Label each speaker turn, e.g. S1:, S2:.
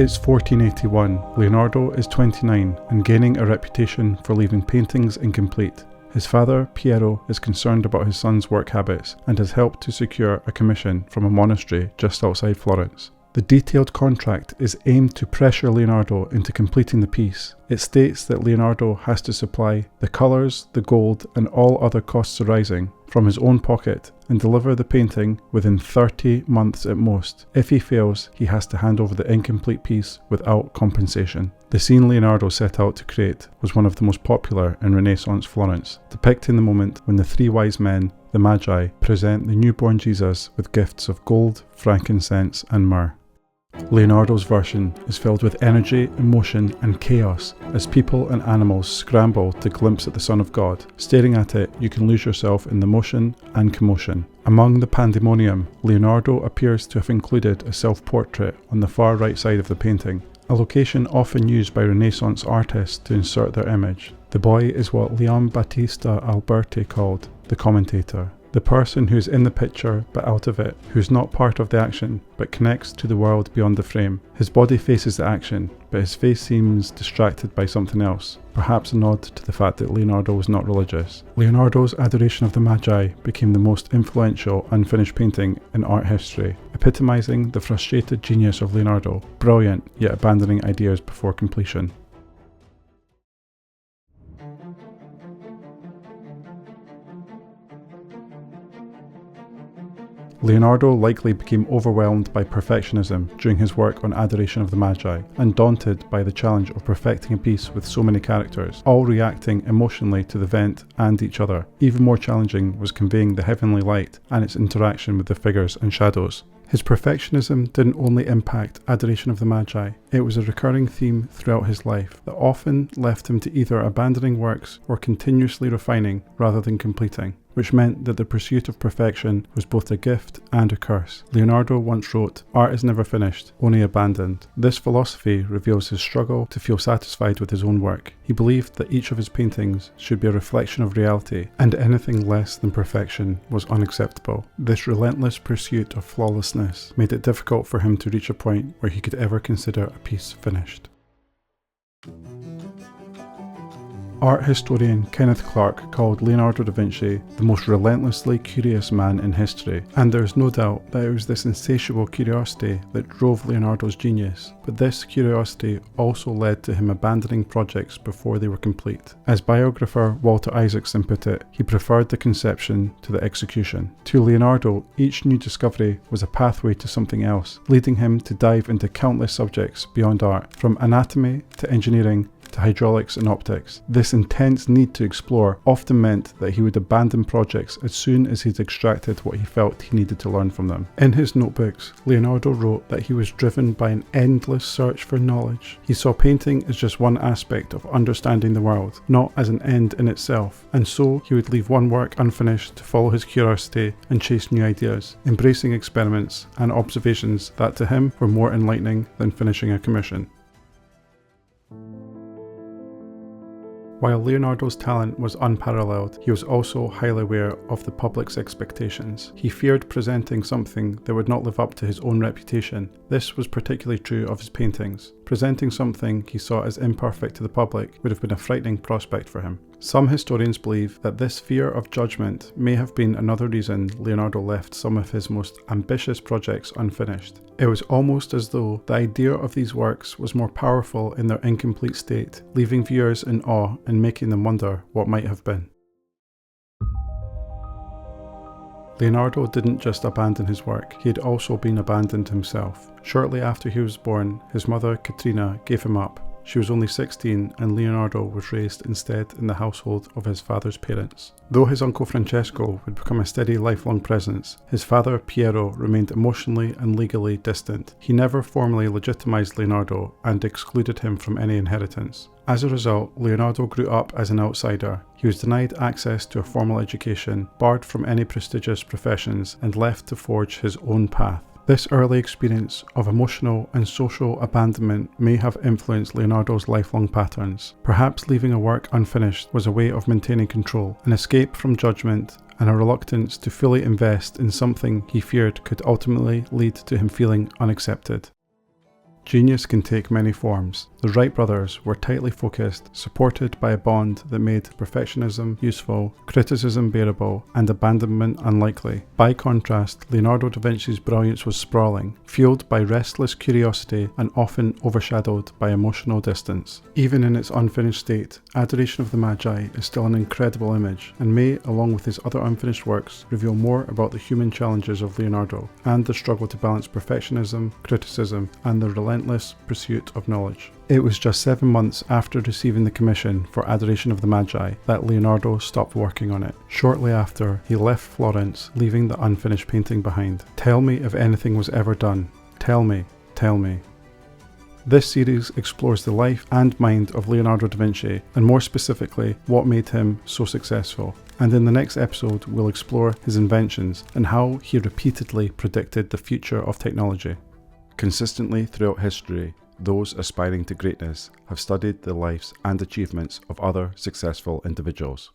S1: It's 1481. Leonardo is 29 and gaining a reputation for leaving paintings incomplete. His father, Piero, is concerned about his son's work habits and has helped to secure a commission from a monastery just outside Florence. The detailed contract is aimed to pressure Leonardo into completing the piece. It states that Leonardo has to supply the colours, the gold and all other costs arising from his own pocket and deliver the painting within 30 months at most. If he fails, he has to hand over the incomplete piece without compensation. The scene Leonardo set out to create was one of the most popular in Renaissance Florence, depicting the moment when the three wise men, the Magi, present the newborn Jesus with gifts of gold, frankincense and myrrh. Leonardo's version is filled with energy, emotion and chaos as people and animals scramble to glimpse at the Son of God. Staring at it, you can lose yourself in the motion and commotion. Among the pandemonium, Leonardo appears to have included a self-portrait on the far right side of the painting, a location often used by Renaissance artists to insert their image. The boy is what Leon Battista Alberti called the commentator. The person who's in the picture but out of it, who's not part of the action but connects to the world beyond the frame. His body faces the action, but his face seems distracted by something else, perhaps a nod to the fact that Leonardo was not religious. Leonardo's Adoration of the Magi became the most influential unfinished painting in art history, epitomizing the frustrated genius of Leonardo, brilliant yet abandoning ideas before completion. Leonardo likely became overwhelmed by perfectionism during his work on Adoration of the Magi, and daunted by the challenge of perfecting a piece with so many characters, all reacting emotionally to the event and each other. Even more challenging was conveying the heavenly light and its interaction with the figures and shadows. His perfectionism didn't only impact Adoration of the Magi, it was a recurring theme throughout his life that often left him to either abandoning works or continuously refining rather than completing, which meant that the pursuit of perfection was both a gift and a curse. Leonardo once wrote, "Art is never finished, only abandoned." This philosophy reveals his struggle to feel satisfied with his own work. He believed that each of his paintings should be a reflection of reality, and anything less than perfection was unacceptable. This relentless pursuit of flawlessness made it difficult for him to reach a point where he could ever consider a piece finished. Art historian Kenneth Clark called Leonardo da Vinci the most relentlessly curious man in history, and there is no doubt that it was this insatiable curiosity that drove Leonardo's genius, but this curiosity also led to him abandoning projects before they were complete. As biographer Walter Isaacson put it, he preferred the conception to the execution. To Leonardo, each new discovery was a pathway to something else, leading him to dive into countless subjects beyond art, from anatomy to engineering to hydraulics and optics. This intense need to explore often meant that he would abandon projects as soon as he'd extracted what he felt he needed to learn from them. In his notebooks, Leonardo wrote that he was driven by an endless search for knowledge. He saw painting as just one aspect of understanding the world, not as an end in itself, and so he would leave one work unfinished to follow his curiosity and chase new ideas, embracing experiments and observations that to him were more enlightening than finishing a commission. While Leonardo's talent was unparalleled, he was also highly aware of the public's expectations. He feared presenting something that would not live up to his own reputation. This was particularly true of his paintings. Presenting something he saw as imperfect to the public would have been a frightening prospect for him. Some historians believe that this fear of judgment may have been another reason Leonardo left some of his most ambitious projects unfinished. It was almost as though the idea of these works was more powerful in their incomplete state, leaving viewers in awe and making them wonder what might have been. Leonardo didn't just abandon his work, he had also been abandoned himself. Shortly after he was born, his mother, Caterina, gave him up. She was only 16 and Leonardo was raised instead in the household of his father's parents. Though his uncle Francesco would become a steady lifelong presence, his father Piero remained emotionally and legally distant. He never formally legitimized Leonardo and excluded him from any inheritance. As a result, Leonardo grew up as an outsider. He was denied access to a formal education, barred from any prestigious professions, and left to forge his own path. This early experience of emotional and social abandonment may have influenced Leonardo's lifelong patterns. Perhaps leaving a work unfinished was a way of maintaining control, an escape from judgment, and a reluctance to fully invest in something he feared could ultimately lead to him feeling unaccepted. Genius can take many forms. The Wright brothers were tightly focused, supported by a bond that made perfectionism useful, criticism bearable, and abandonment unlikely. By contrast, Leonardo da Vinci's brilliance was sprawling, fueled by restless curiosity and often overshadowed by emotional distance. Even in its unfinished state, Adoration of the Magi is still an incredible image, and may, along with his other unfinished works, reveal more about the human challenges of Leonardo and the struggle to balance perfectionism, criticism, and the relentless pursuit of knowledge. It was just 7 months after receiving the commission for Adoration of the Magi that Leonardo stopped working on it. Shortly after, he left Florence, leaving the unfinished painting behind. Tell me if anything was ever done. Tell me, tell me. This series explores the life and mind of Leonardo da Vinci, and more specifically, what made him so successful. And in the next episode, we'll explore his inventions and how he repeatedly predicted the future of technology. Consistently throughout history, those aspiring to greatness have studied the lives and achievements of other successful individuals.